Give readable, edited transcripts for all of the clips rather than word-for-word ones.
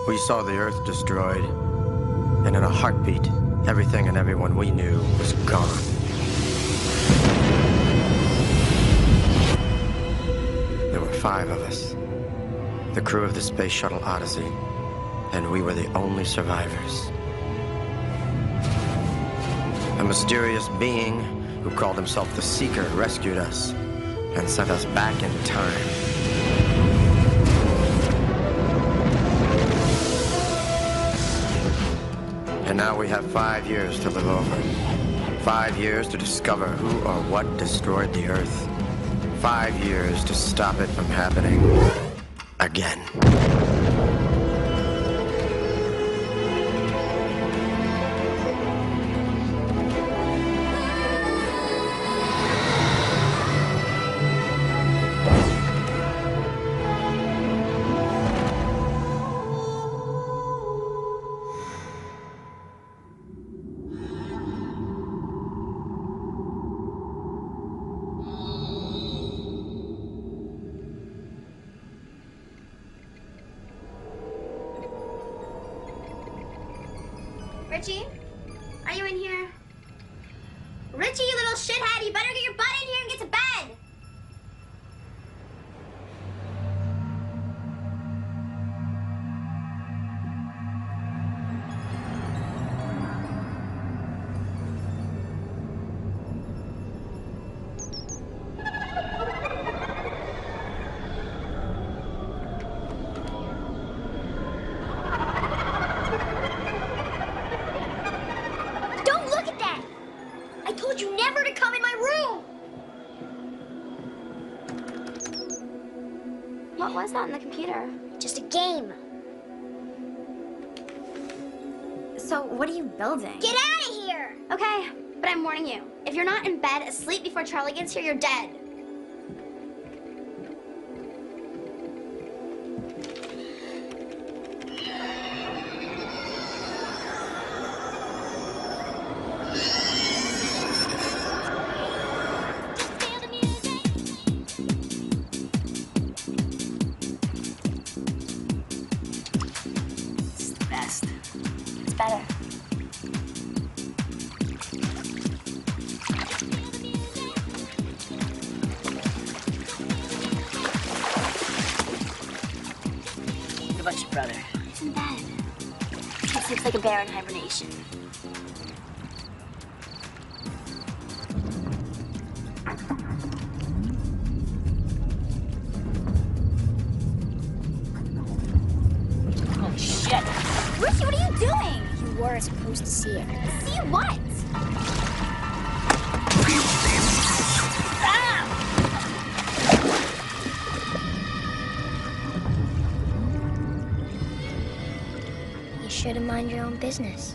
We saw the Earth destroyed, and in a heartbeat, everything and everyone we knew was gone. There were 5 of us, the crew of the space shuttle Odyssey, and we were the only survivors. A mysterious being who called himself the Seeker rescued us and sent us back in time. And now we have 5 years to live over. 5 years to discover who or what destroyed the Earth. 5 years to stop it from happening again. Richie? Are you in here? Richie, you little shithead, you better get your butt in here and get to bed! What was that on the computer? Just a game. So, what are you building? Get out of here! Okay, but I'm warning you. If you're not in bed asleep before Charlie gets here, you're dead. It's better. What about your brother? He's in bed. He sleeps like a bear in hibernation. Oh, shit! Richie, what are you doing? You were supposed to see it. See what? You should have mind your own business.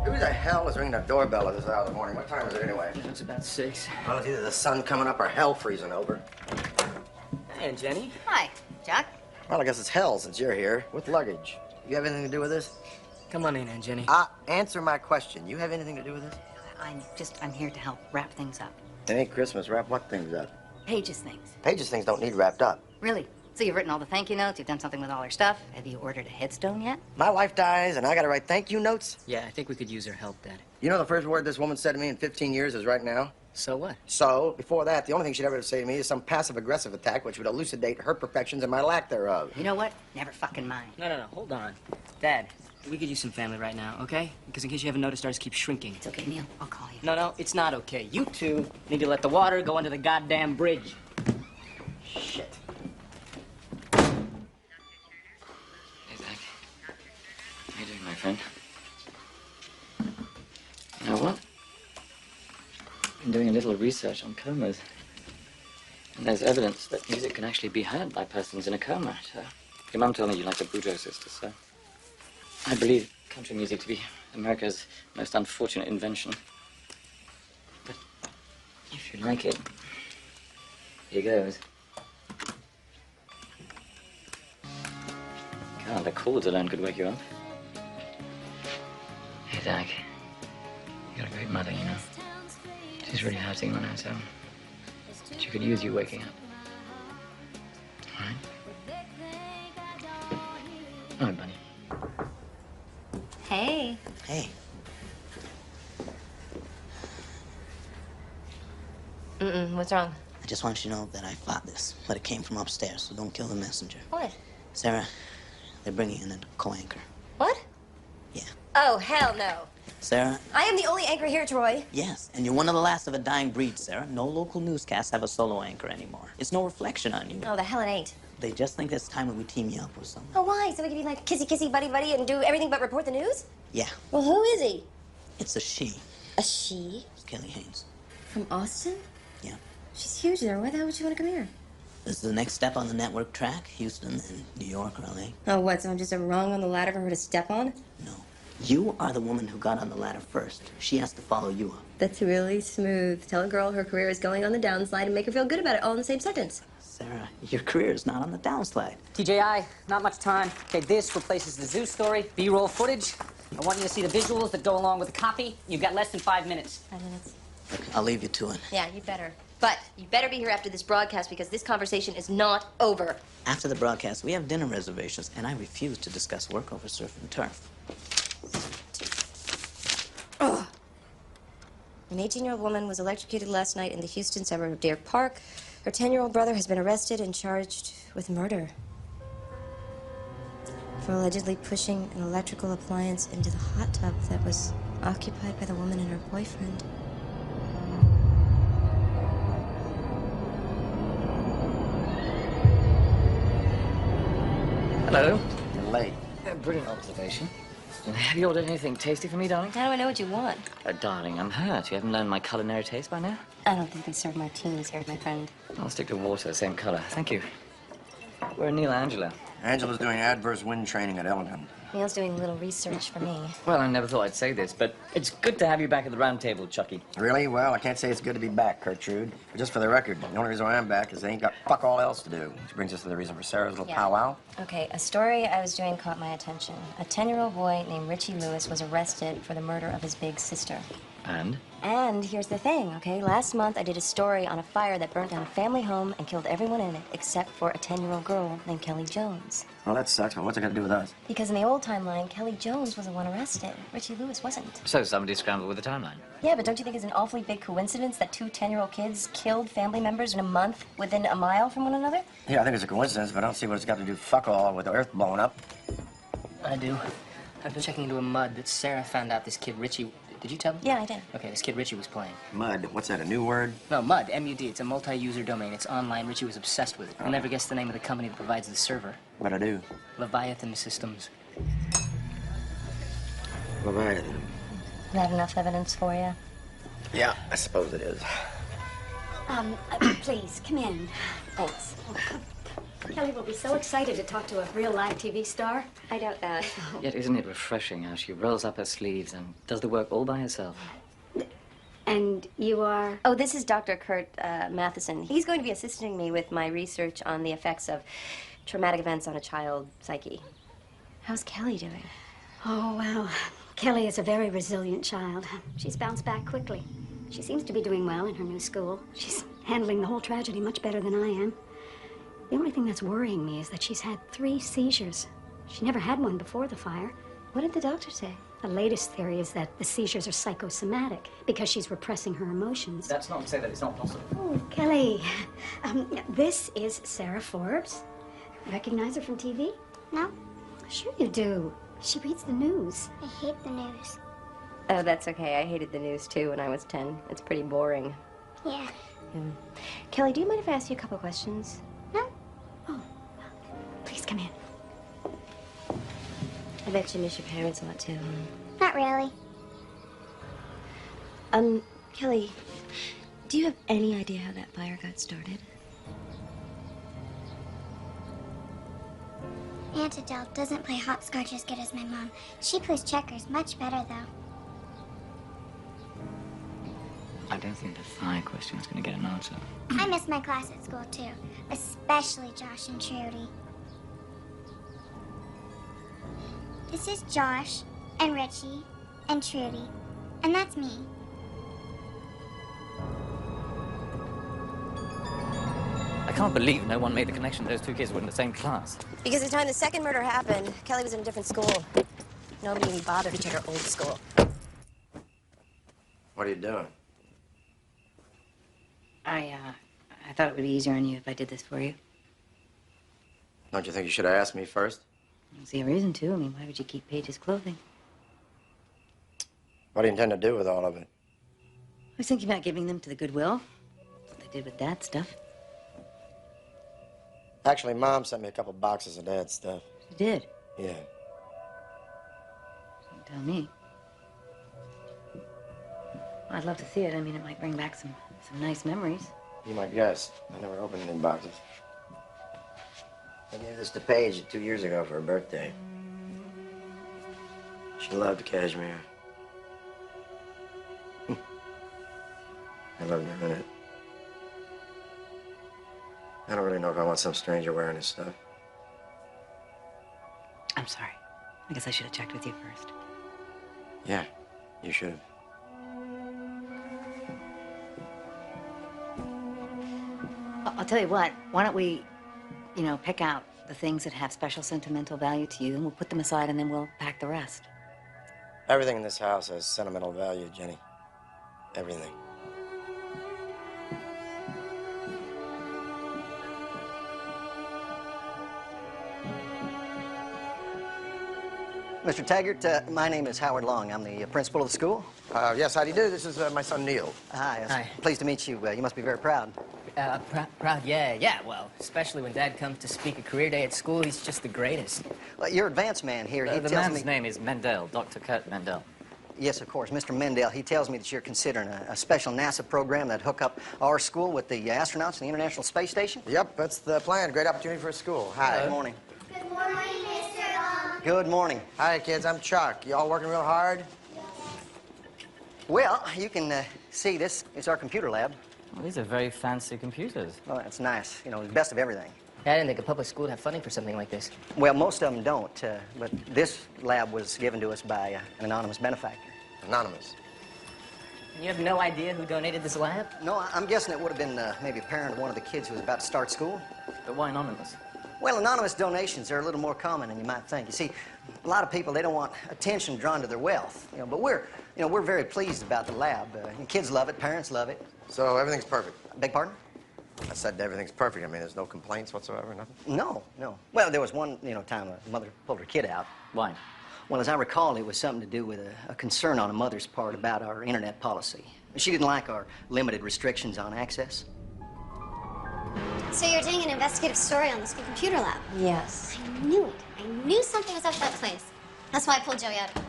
Who the hell is ringing the doorbell at this hour of the morning? What time is it anyway? It's about 6. Well, it's either the sun coming up or hell freezing over. Hey, Aunt Jenny. Hi, Jack. Well, I guess it's hell since you're here with luggage. You have anything to do with this? Come on in, Aunt Jenny. Answer my question. You have anything to do with this? I'm here to help wrap things up. It ain't Christmas. Wrap what things up? Pages things. Pages things don't need wrapped up. Really? So you've written all the thank you notes, you've done something with all her stuff. Have you ordered a headstone yet? My wife dies, and I gotta write thank you notes? Yeah, I think we could use her help, Dad. You know the first word this woman said to me in 15 years is right now? So what? So, before that, the only thing she'd ever say to me is some passive-aggressive attack which would elucidate her perfections and my lack thereof. You know what? Never fucking mind. No, hold on. Dad, we could use some family right now, okay? Because in case you haven't noticed, ours keeps shrinking. It's okay, Neil. I'll call you. No, it's not okay. You two need to let the water go under the goddamn bridge. Shit. Hey, Zach. How you doing, my friend? You know what? I've been doing a little research on comas. And there's evidence that music can actually be heard by persons in a coma. So, your mum told me you like the Boudreaux sisters, so I believe country music to be America's most unfortunate invention. But if you like it, here goes. God, the chords alone could wake you up. Hey, Zach. You got a great mother, you know. She's really hurting on her, so she could use you waking up. All right? Hi, Bunny. Hey. Hey. What's wrong? I just want you to know that I fought this, but it came from upstairs, so don't kill the messenger. What? Sarah, they're bringing in a co-anchor. What? Yeah. Oh, hell no. Sarah? I am the only anchor here, Troy. Yes, and you're one of the last of a dying breed, Sarah. No local newscasts have a solo anchor anymore. It's no reflection on you. Oh, the hell it ain't. They just think it's time that we team you up with someone. Oh, why? So we can be like kissy, buddy, and do everything but report the news? Yeah, Well, who is he? it's a she. A she? It's Kelly Haynes. From Austin? Yeah. She's huge there. Why the hell would she want to come here? This is the next step on the network track, Houston and New York or LA. Oh, what? So I'm just a rung on the ladder for her to step on? No. You are the woman who got on the ladder first. She has to follow you up. That's really smooth. Tell a girl her career is going on the downslide and make her feel good about it all in the same sentence. Sarah, your career is not on the downslide. TJI, not much time. Okay, this replaces the zoo story, B-roll footage. I want you to see the visuals that go along with the copy. You've got less than 5 minutes. 5 minutes. Look, I'll leave you to it. Yeah, you better. But you better be here after this broadcast because this conversation is not over. After the broadcast, we have dinner reservations, and I refuse to discuss work over surf and turf. Ugh. An 18-year-old woman was electrocuted last night in the Houston suburb of Deer Park. Her 10-year-old brother has been arrested and charged with murder for allegedly pushing an electrical appliance into the hot tub that was occupied by the woman and her boyfriend. Hello. You're late. Brilliant observation. Have you ordered anything tasty for me, darling? How do I know what you want? Darling, I'm hurt. You haven't learned my culinary taste by now? I don't think they serve martinis here, my friend. I'll stick to water, same color. Thank you. Where are Neil and Angela? Angela's doing adverse wind training at Ellington. Neil's doing a little research for me. Well, I never thought I'd say this, but it's good to have you back at the round table, Chucky. Really? Well, I can't say it's good to be back, Gertrude. But just for the record, the only reason why I'm back is they ain't got fuck all else to do. Which brings us to the reason for Sarah's little powwow. Okay, a story I was doing caught my attention. A 10-year-old boy named Richie Lewis was arrested for the murder of his big sister. And? And here's the thing, okay? Last month, I did a story on a fire that burnt down a family home and killed everyone in it, except for a 10-year-old girl named Kelly Jones. Well, that sucks, but what's it got to do with us? Because in the old timeline, Kelly Jones was the one arrested. Richie Lewis wasn't. So somebody scrambled with the timeline. Yeah, but don't you think it's an awfully big coincidence that two 10-year-old kids killed family members in a month within a mile from one another? Yeah, I think it's a coincidence, but I don't see what it's got to do fuck all with the earth blowing up. I do. I've been checking into a mud that Sarah found out this kid Richie... Did you tell them? Yeah, I did. Okay, this kid Richie was playing. Mud, what's that, a new word? No, MUD, M-U-D. It's a multi-user domain. It's online. Richie was obsessed with it. You'll never guess the name of the company that provides the server. What'd I do? Leviathan Systems. Leviathan. That enough evidence for you? Yeah, I suppose it is. Please, come in. Thanks. Kelly will be so excited to talk to a real live TV star. I doubt that. Yet isn't it refreshing how she rolls up her sleeves and does the work all by herself? And you are? Oh, this is Dr. Kurt Matheson. He's going to be assisting me with my research on the effects of traumatic events on a child's psyche. How's Kelly doing? Oh, well, Kelly is a very resilient child. She's bounced back quickly. She seems to be doing well in her new school. She's handling the whole tragedy much better than I am. The only thing that's worrying me is that she's had 3 seizures. She never had one before the fire. What did the doctor say? The latest theory is that the seizures are psychosomatic because she's repressing her emotions. That's not to say that it's not possible. Oh, Kelly, this is Sarah Forbes. Recognize her from TV? No, Sure you do. She reads the news. I hate the news. Oh, that's okay. I hated the news, too, when I was 10. It's pretty boring. Yeah. Kelly, do you mind if I ask you a couple questions? No? Oh, please come in. I bet you miss your parents a lot, too, Not really. Kelly, do you have any idea how that fire got started? Aunt Adele doesn't play hopscotch as good as my mom. She plays checkers much better, though. I don't think the fire question is going to get an answer. I miss my class at school, too. Especially Josh and Trudy. This is Josh, and Richie, and Trudy. And that's me. I can't believe no one made the connection those two kids were in the same class. Because the time the second murder happened, Kelly was in a different school. Nobody even bothered to check her old school. What are you doing? I thought it would be easier on you if I did this for you. Don't you think you should have asked me first? I don't see a reason to. I mean, why would you keep Paige's clothing? What do you intend to do with all of it? I was thinking about giving them to the Goodwill. That's what they did with Dad's stuff. Actually, Mom sent me a couple boxes of Dad's stuff. She did? Yeah. Don't tell me. Well, I'd love to see it. I mean, it might bring back some nice memories. Be my guest. I never opened any boxes. I gave this to Paige 2 years ago for her birthday. She loved cashmere. I loved her in it. I don't really know if I want some stranger wearing his stuff. I'm sorry. I guess I should have checked with you first. Yeah, you should have. I'll tell you what. Why don't we, pick out the things that have special sentimental value to you, and we'll put them aside, and then we'll pack the rest. Everything in this house has sentimental value, Jenny. Everything. Mr. Taggart, my name is Howard Long. I'm the principal of the school. Yes, how do you do? This is my son, Neil. Hi. Hi. Pleased to meet you. You must be very proud. Proud, yeah, well, especially when Dad comes to speak at career day at school, he's just the greatest. Well, your advance man here, he The tells man's me... name is Mendel, Dr. Kurt Mendel. Yes, of course. Mr. Mendel, he tells me that you're considering a special NASA program that'd hook up our school with the astronauts in the International Space Station. Yep, that's the plan. Great opportunity for a school. Hi. Good morning. Good morning, Mr. Long. Good morning. Hi, kids. I'm Chuck. You all working real hard? Well, you can see this is our computer lab. Well, these are very fancy computers. Oh, that's nice. The best of everything. I didn't think a public school would have funding for something like this. Well, most of them don't, but this lab was given to us by an anonymous benefactor. Anonymous. And you have no idea who donated this lab? No, I'm guessing it would have been maybe a parent of one of the kids who was about to start school. But why anonymous? Well, anonymous donations are a little more common than you might think. You see, a lot of people, they don't want attention drawn to their wealth. But we're very pleased about the lab. Kids love it, parents love it. So everything's perfect? Beg pardon? I said everything's perfect. I mean, there's no complaints whatsoever, nothing? No. Well, there was one, time a mother pulled her kid out. Why? Well, as I recall, it was something to do with a concern on a mother's part about our internet policy. She didn't like our limited restrictions on access. So you're doing an investigative story on the school computer lab? Yes. I knew it. I knew something was up with that place. That's why I pulled Joey out of it.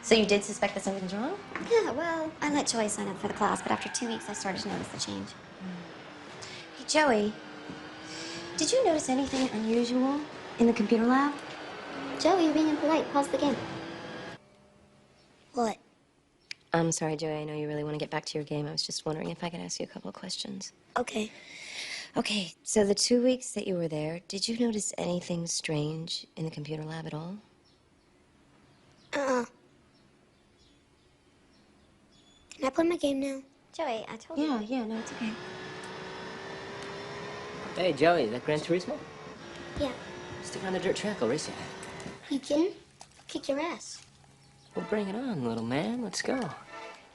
So you did suspect that something was wrong? Yeah, well, I let Joey sign up for the class, but after 2 weeks, I started to notice the change. Hey, Joey, did you notice anything unusual in the computer lab? Joey, you're being impolite. Pause the game. What? I'm sorry, Joey. I know you really want to get back to your game. I was just wondering if I could ask you a couple of questions. Okay. Okay, so the 2 weeks that you were there, did you notice anything strange in the computer lab at all? Can I play my game now? Joey, I told you. Yeah, no, it's okay. Hey, Joey, is that Gran Turismo? Yeah. Stick on the dirt track, I'll race you. You kidding? Kick your ass. Well, bring it on, little man. Let's go.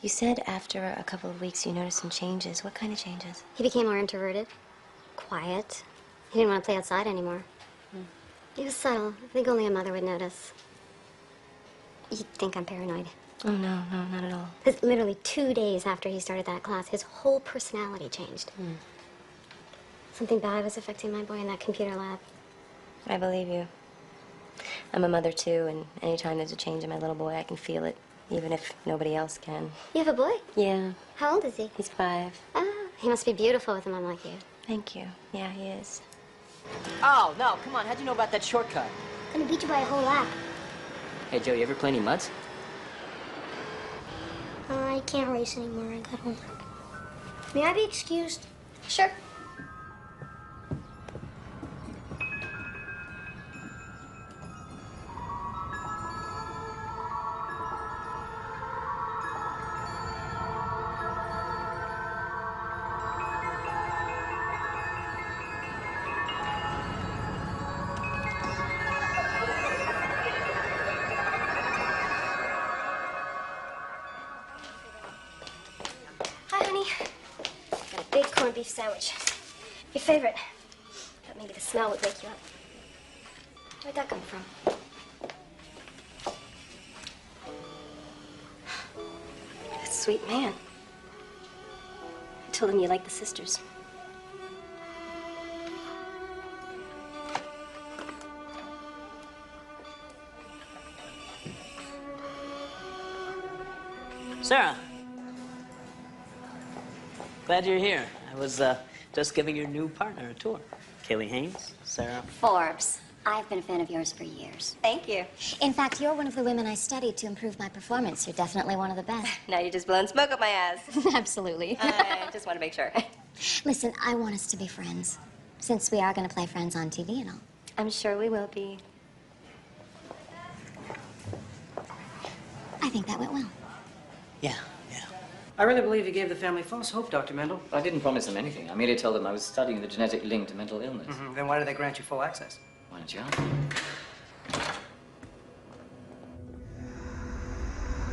You said after a couple of weeks you noticed some changes. What kind of changes? He became more introverted, quiet. He didn't want to play outside anymore. He was subtle. I think only a mother would notice. You'd think I'm paranoid. Oh, no, not at all. Because literally 2 days after he started that class, his whole personality changed. Something bad was affecting my boy in that computer lab. I believe you. I'm a mother, too, and anytime there's a change in my little boy, I can feel it, even if nobody else can. You have a boy? Yeah. How old is he? He's 5. Oh, he must be beautiful with a mom like you. Thank you. Yeah, he is. Oh, no, come on. How'd you know about that shortcut? I'm gonna beat you by a whole lap. Hey, Joey, you ever play any muds? I can't race anymore. I got homework. May I be excused? Sure. beef sandwich. Your favorite. Thought maybe the smell would wake you up. Where'd that come from? That sweet man. I told him you liked the sisters. Sarah. Glad you're here. I was just giving your new partner a tour. Kaylee Haynes, Sarah. Forbes. I've been a fan of yours for years. Thank you. In fact, you're one of the women I studied to improve my performance. You're definitely one of the best. Now you're just blowing smoke up my ass. Absolutely. I just want to make sure. Listen, I want us to be friends, since we are going to play friends on TV and all. I'm sure we will be. I think that went well. Yeah. I really believe you gave the family false hope, Dr. Mendel. I didn't promise them anything. I merely told them I was studying the genetic link to mental illness. Then why did they grant you full access? Why don't you ask?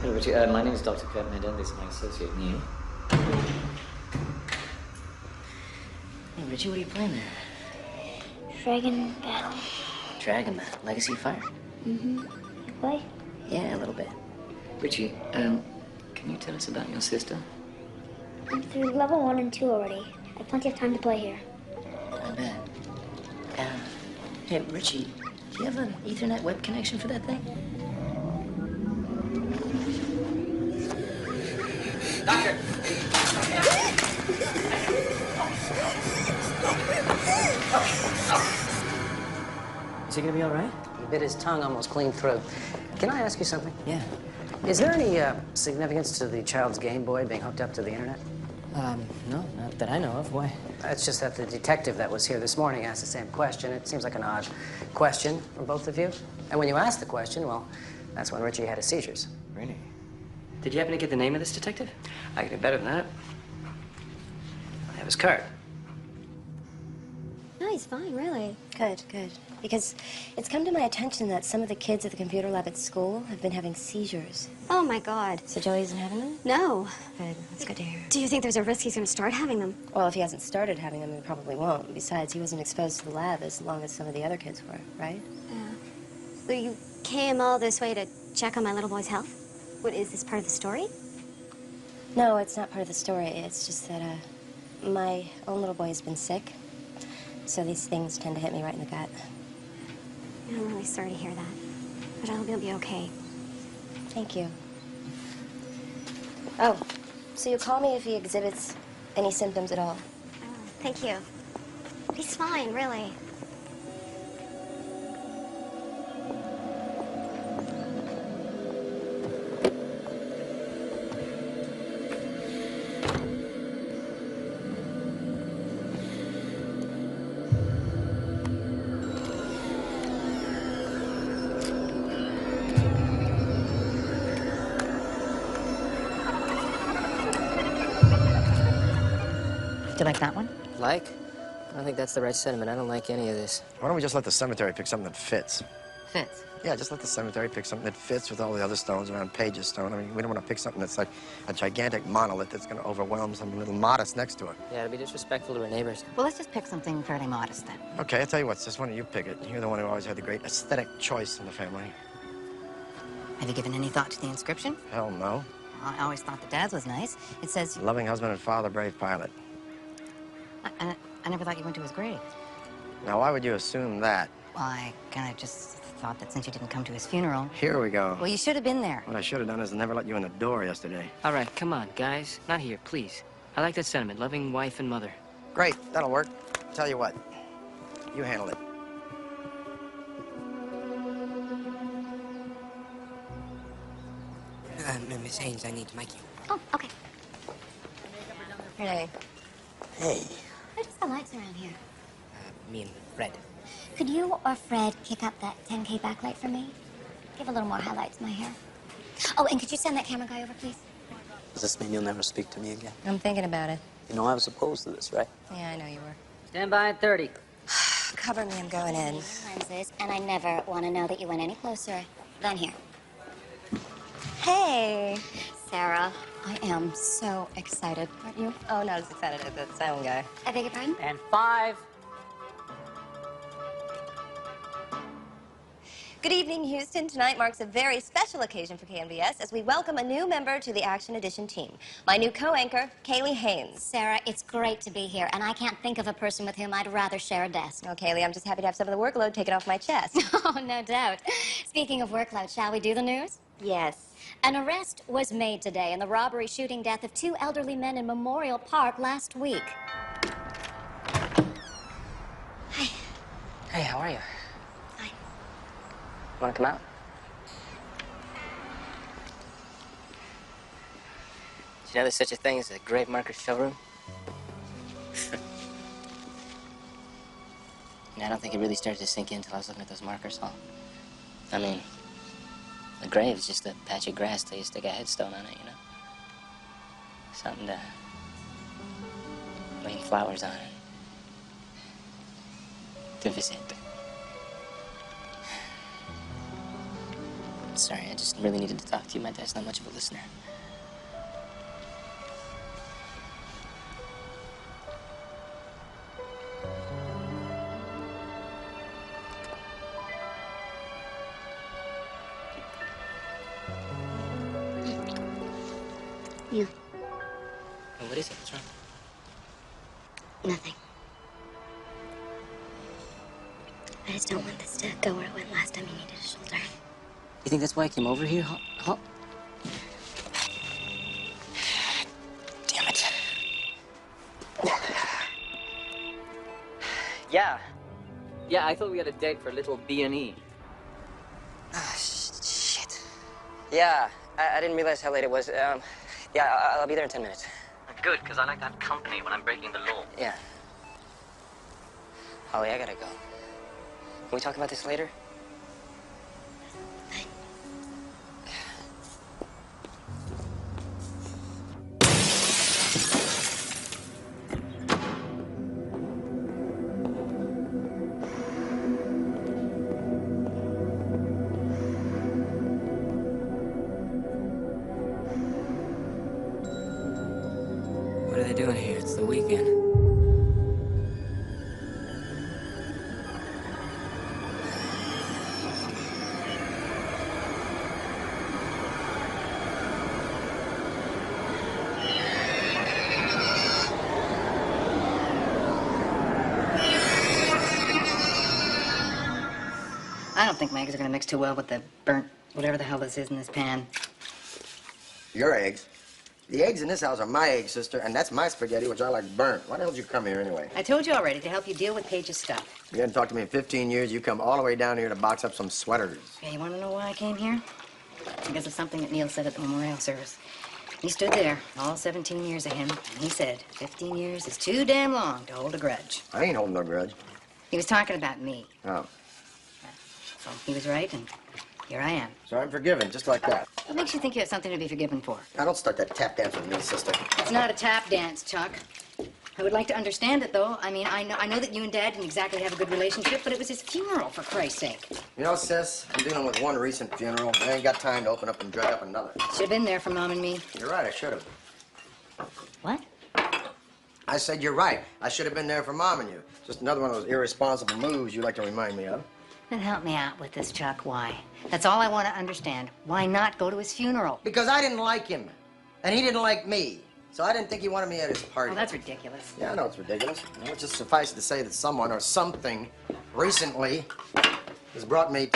Hello, Richie. My name is Dr. Kurt Mendel. This is my associate, Neil. Hey, Richie, what are you playing there? Dragon Battle. Dragon Battle, Legacy of Fire. You play? Yeah, a little bit. Richie, can you tell us about your sister? I'm through level 1 and 2 already. I have plenty of time to play here. I bet. Hey, Richie, do you have an Ethernet web connection for that thing? Doctor! Is he gonna be all right? He bit his tongue almost clean through. Can I ask you something? Yeah. Is there any significance to the child's Game Boy being hooked up to the internet? No, not that I know of. Why? It's just that the detective that was here this morning asked the same question. It seems like an odd question from both of you. And when you asked the question, well, that's when Richie had his seizures. Really? Did you happen to get the name of this detective? I can do better than that. That was Kurt. No, he's fine, really. Good. Because it's come to my attention that some of the kids at the computer lab at school have been having seizures. Oh, my God. So Joey isn't having them? No. Good. That's good to hear. Do you think there's a risk he's going to start having them? Well, if he hasn't started having them, he probably won't. Besides, he wasn't exposed to the lab as long as some of the other kids were, right? So you came all this way to check on my little boy's health? What, is this part of the story? No, it's not part of the story. It's just that, my own little boy has been sick. So these things tend to hit me right in the gut. I'm really sorry to hear that. But I hope you'll be okay. Thank you. Oh, so you call me if he exhibits any symptoms at all? Thank you. He's fine, really. Do you like that one? Like? I don't think that's the right sentiment. I don't like any of this. Why don't we just let the cemetery pick something that fits? Fits. Yeah, just let the cemetery pick something that fits with all the other stones around Page's stone. I mean, we don't want to pick something that's like a gigantic monolith that's going to overwhelm something little modest next to it. Yeah, it'd be disrespectful to our neighbors. Well, let's just pick something fairly modest then. Okay, I'll tell you what, sis, why don't you pick it? You're the one who always had the great aesthetic choice in the family. Have you given any thought to the inscription? Hell no. I always thought the dad's was nice. It says... Loving husband and father, brave pilot. I never thought you went to his grave. Now, why would you assume that? Well, I kind of just thought that since you didn't come to his funeral... Here we go. Well, you should have been there. What I should have done is never let you in the door yesterday. All right, come on, guys. Not here, please. I like that sentiment, loving wife and mother. Great, that'll work. Tell you what, you handle it. Miss Haynes, I need to mic you. Oh, okay. Hey. Hey. Who does the lights around here? Me and Fred. Could you or Fred kick up that 10K backlight for me? Give a little more highlights to my hair. Oh, and could you send that camera guy over, please? Does this mean you'll never speak to me again? I'm thinking about it. You know I was opposed to this, right? Yeah, I know you were. Stand by at 30. Cover me, I'm going in. Lenses, and I never want to know that you went any closer than here. Hey. Sarah. I am so excited. Aren't you? Oh, not as excited as that silent guy. I beg your pardon? And 5. Good evening, Houston. Tonight marks a very special occasion for KNBS as we welcome a new member to the Action Edition team. My new co-anchor, Kaylee Haynes. Sarah, it's great to be here, and I can't think of a person with whom I'd rather share a desk. No, Kaylee, I'm just happy to have some of the workload taken off my chest. Oh, no doubt. Speaking of workload, shall we do the news? Yes. An arrest was made today in the robbery shooting death of 2 elderly men in Memorial Park last week. Hey, how are you? Fine. Want to come out? Did you know there's such a thing as a grave marker showroom? I don't think it really started to sink in until I was looking at those markers, huh? I mean, the grave is just a patch of grass till you stick a headstone on it, you know? Something to laying flowers on it. To visit. Sorry, I just really needed to talk to you. My dad's not much of a listener. Yeah. Oh, what is it? What's wrong? Nothing. I just don't want this to go where it went last time you needed a shoulder. You think that's why I came over here? Huh? Damn it. Yeah. Yeah, I thought we had a date for a little B&E. Ah, shit. Yeah, I didn't realize how late it was. Yeah, I'll be there in 10 minutes. Good, because I like that company when I'm breaking the law. Yeah. Holly, I gotta go. Can we talk about this later? What are they doing here? It's the weekend. I don't think my eggs are gonna mix too well with the burnt whatever the hell this is in this pan. Your eggs? The eggs in this house are my eggs, sister, and that's my spaghetti, which I like burnt. Why the hell did you come here anyway? I told you already to help you deal with Paige's stuff. You hadn't talked to me in 15 years. You come all the way down here to box up some sweaters. Okay, you wanna know why I came here? Because of something that Neil said at the memorial service. He stood there, all 17 years of him, and he said, 15 years is too damn long to hold a grudge. I ain't holding no grudge. He was talking about me. Oh. So he was right, and here I am. So I'm forgiven, just like that. What makes you think you have something to be forgiven for? Now, don't start that tap dance with me, sister. It's not a tap dance, Chuck. I would like to understand it, though. I mean, I know that you and Dad didn't exactly have a good relationship, but it was his funeral, for Christ's sake. You know, sis, I'm dealing with one recent funeral. I ain't got time to open up and drug up another. Should have been there for Mom and me. You're right, I should have. What? I said you're right. I should have been there for Mom and you. Just another one of those irresponsible moves you like to remind me of. Then help me out with this, Chuck. Why? That's all I want to understand. Why not go to his funeral? Because I didn't like him, and he didn't like me. So I didn't think he wanted me at his party. Oh, that's ridiculous. Yeah, I know it's ridiculous. It just suffice to say that someone or something recently has brought me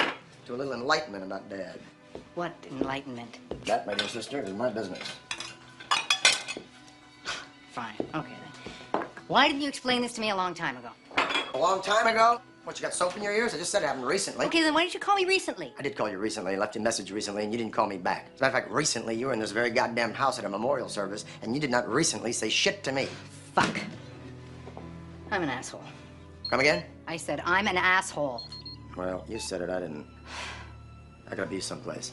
to a little enlightenment about Dad. What enlightenment? That, my dear sister, is my business. Fine. Okay, then. Why didn't you explain this to me a long time ago? A long time ago? What, you got soap in your ears? I just said it happened recently. Okay, then why didn't you call me recently? I did call you recently. I left you a message recently, and you didn't call me back. As a matter of fact, recently, you were in this very goddamn house at a memorial service, and you did not recently say shit to me. Fuck. I'm an asshole. Come again? I said I'm an asshole. Well, you said it. I didn't. I gotta be someplace.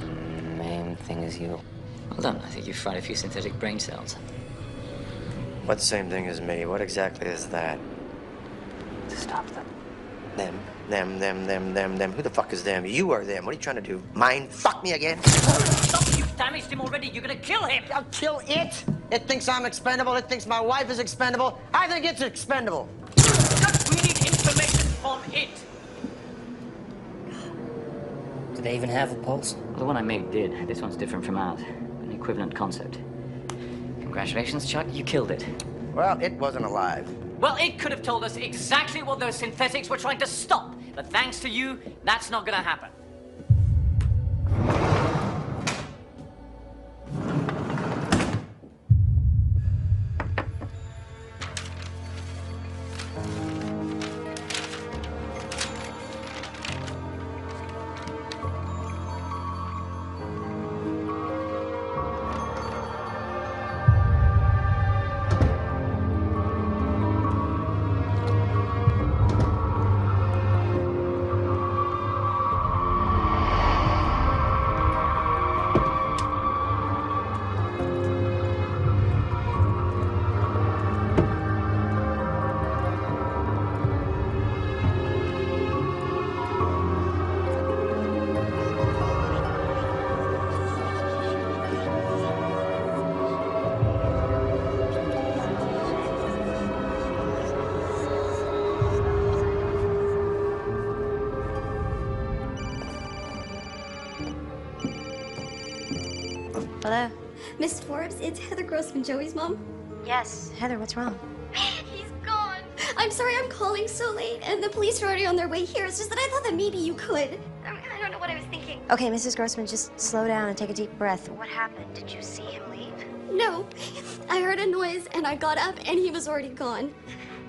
same thing as you. Well done. I think you've fried a few synthetic brain cells. What same thing as me? What exactly is that? To stop them. Them. Who the fuck is them? You are them. What are you trying to do? Mind fuck me again? Stop! You've damaged him already. You're gonna kill him. I'll kill it. It thinks I'm expendable. It thinks my wife is expendable. I think it's expendable. We need information on it. Do they even have a pulse? Well, the one I made did. This one's different from ours. An equivalent concept. Congratulations, Chuck. You killed it. Well, it wasn't alive. Well, it could have told us exactly what those synthetics were trying to stop. But thanks to you, that's not gonna happen. Hello? Miss Forbes, it's Heather Grossman, Joey's mom. Yes. Heather, what's wrong? He's gone. I'm sorry I'm calling so late, and the police are already on their way here. It's just that I thought that maybe you could. I don't know what I was thinking. Okay, Mrs. Grossman, just slow down and take a deep breath. What happened? Did you see him leave? No. I heard a noise, and I got up, and he was already gone.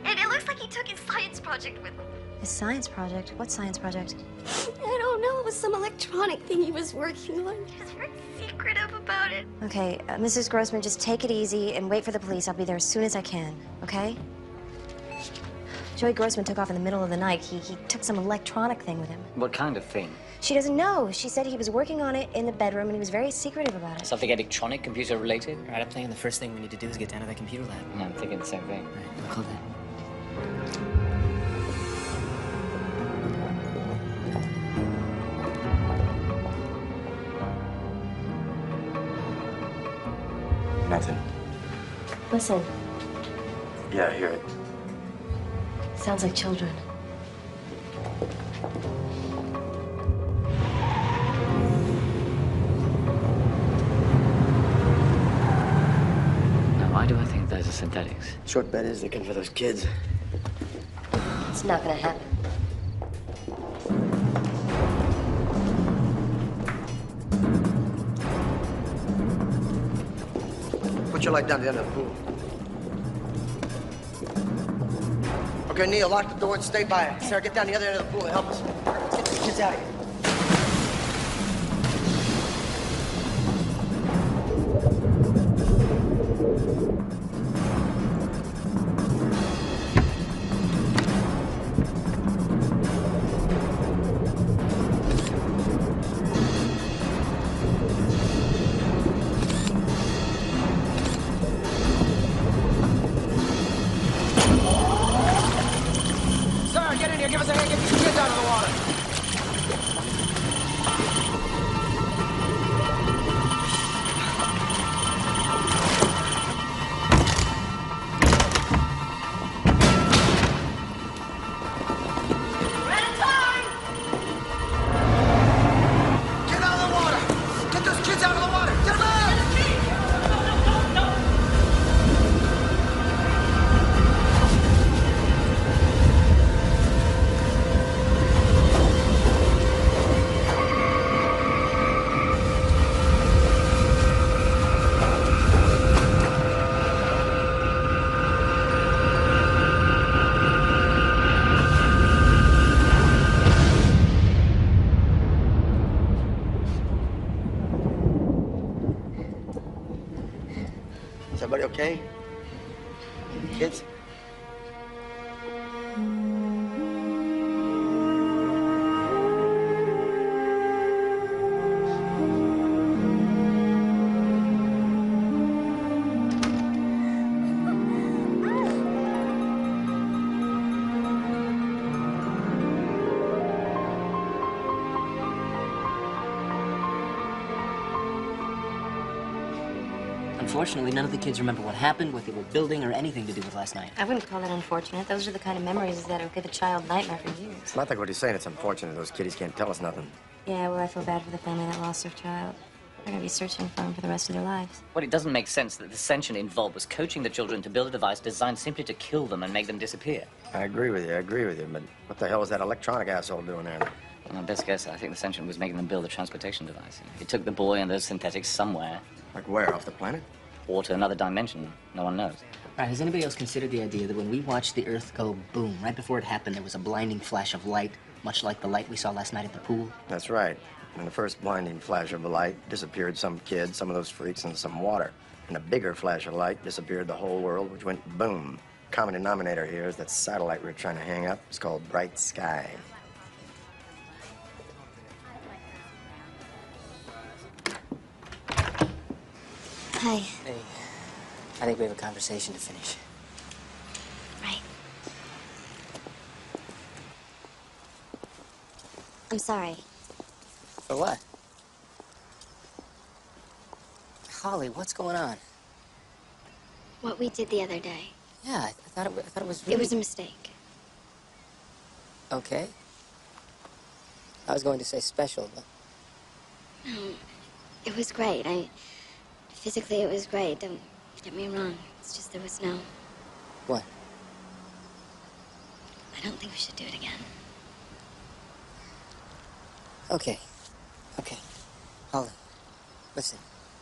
And it looks like he took his science project with him. His science project? What science project? I don't know. It was some electronic thing he was working on. He was very secretive about it. Okay, Mrs. Grossman, just take it easy and wait for the police. I'll be there as soon as I can, okay? Joey Grossman took off in the middle of the night. He took some electronic thing with him. What kind of thing? She doesn't know. She said he was working on it in the bedroom and he was very secretive about it. Something electronic, computer related? All right, I'm thinking the first thing we need to do is get down to that computer lab. Yeah, I'm thinking the same thing. All right, I'll call that. Nothing. Listen, Yeah, I hear it. sounds like children. Now, why do I think those are synthetics? Short bet is looking for those kids. It's not gonna happen. Put your light down to the end of the pool. Okay, Neil, lock the door and stay by it. Sarah, get down the other end of the pool and help us. Let's get these kids out of here. Sir, get in here. Give us a hand. Get these kids out of the water. Get out of the water! Get those kids out of the water! Get them out! Is everybody okay? Kids? Unfortunately, none of the kids remember what happened, what they were building, or anything to do with last night. I wouldn't call that unfortunate. Those are the kind of memories that'll give a child nightmare for years. It's not like what he's saying. It's unfortunate those kiddies can't tell us nothing. Yeah, well, I feel bad for the family that lost their child. They're gonna be searching for him for the rest of their lives. Well, it doesn't make sense that the sentient involved was coaching the children to build a device designed simply to kill them and make them disappear. I agree with you. But what the hell is that electronic asshole doing there? Well, best guess, I think the sentient was making them build a transportation device. He took the boy and those synthetics somewhere. Like where? Off the planet? Or to another dimension. No one knows. All right, has anybody else considered the idea that when we watched the Earth go boom, right before it happened, there was a blinding flash of light, much like the light we saw last night at the pool? That's right. And the first blinding flash of light disappeared some kid, some of those freaks, and some water. And a bigger flash of light disappeared the whole world, which went boom. Common denominator here is that satellite we're trying to hang up. It's called Bright Sky. Hi. Hey, I think we have a conversation to finish. Right. I'm sorry. For what? Holly, what's going on? What we did the other day. Yeah, I thought it was It was a mistake. Okay. I was going to say special, but... No, it was great. Physically, it was great. Don't get me wrong. It's just there was no... What? I don't think we should do it again. Okay. Holly, listen.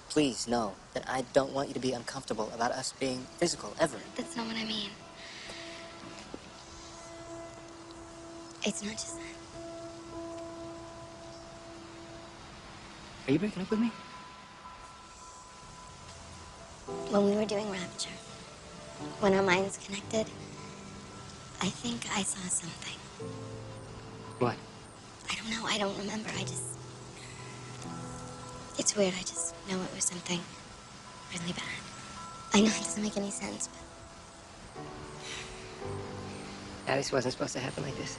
Please know that I don't want you to be uncomfortable about us being physical, ever. That's not what I mean. It's not just that. Are you breaking up with me? When we were doing Rapture, when our minds connected, I think I saw something. What? I don't know. I don't remember. It's weird. I just know it was something really bad. I know it doesn't make any sense, but This wasn't supposed to happen like this.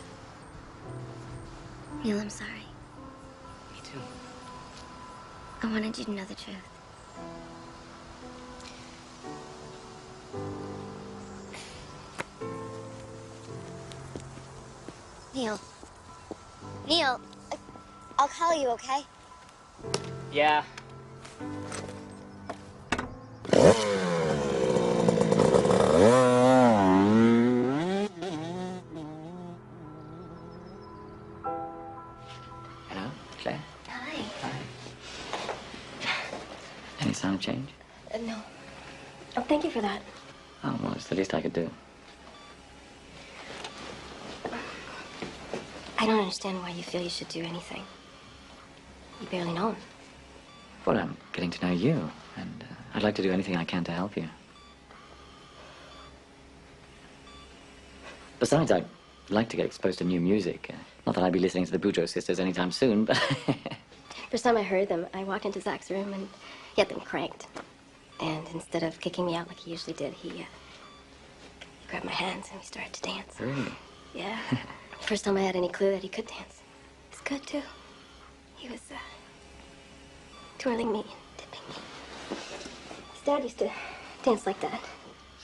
Neil, I'm sorry. Me too. I wanted you to know the truth. Neil. Neil, I'll call you, okay? Yeah. Hello, Claire? Hi. Any sign of change? No. Oh, thank you for that. Oh, well, it's the least I could do. I don't understand why you feel you should do anything. You barely know him. Well, I'm getting to know you, and I'd like to do anything I can to help you. Besides, I'd like to get exposed to new music. Not that I'd be listening to the Boudreaux sisters anytime soon, but... First time I heard them, I walked into Zach's room and he had them cranked. And instead of kicking me out like he usually did, he grabbed my hands and we started to dance. Really? Yeah. First time I had any clue that he could dance. He's good, too. He was, twirling me and dipping me. His dad used to dance like that.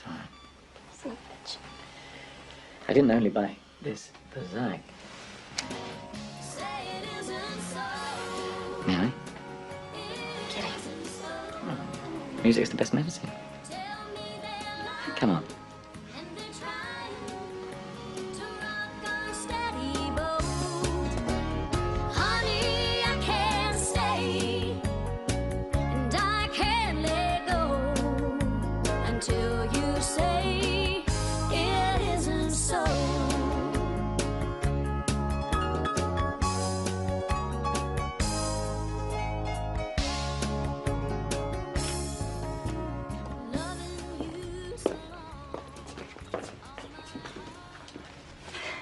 Sorry. Son of a bitch. I didn't only buy this for Zach. May I? Kidding. Oh, music's the best medicine. Come on.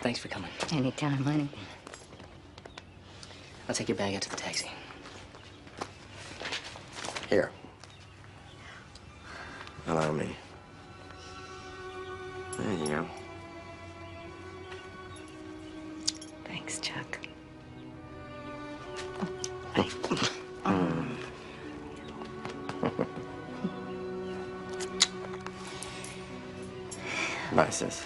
Thanks for coming. Anytime, honey. I'll take your bag out to the taxi. Here. Allow me. There you go. Thanks, Chuck. Bye, sis.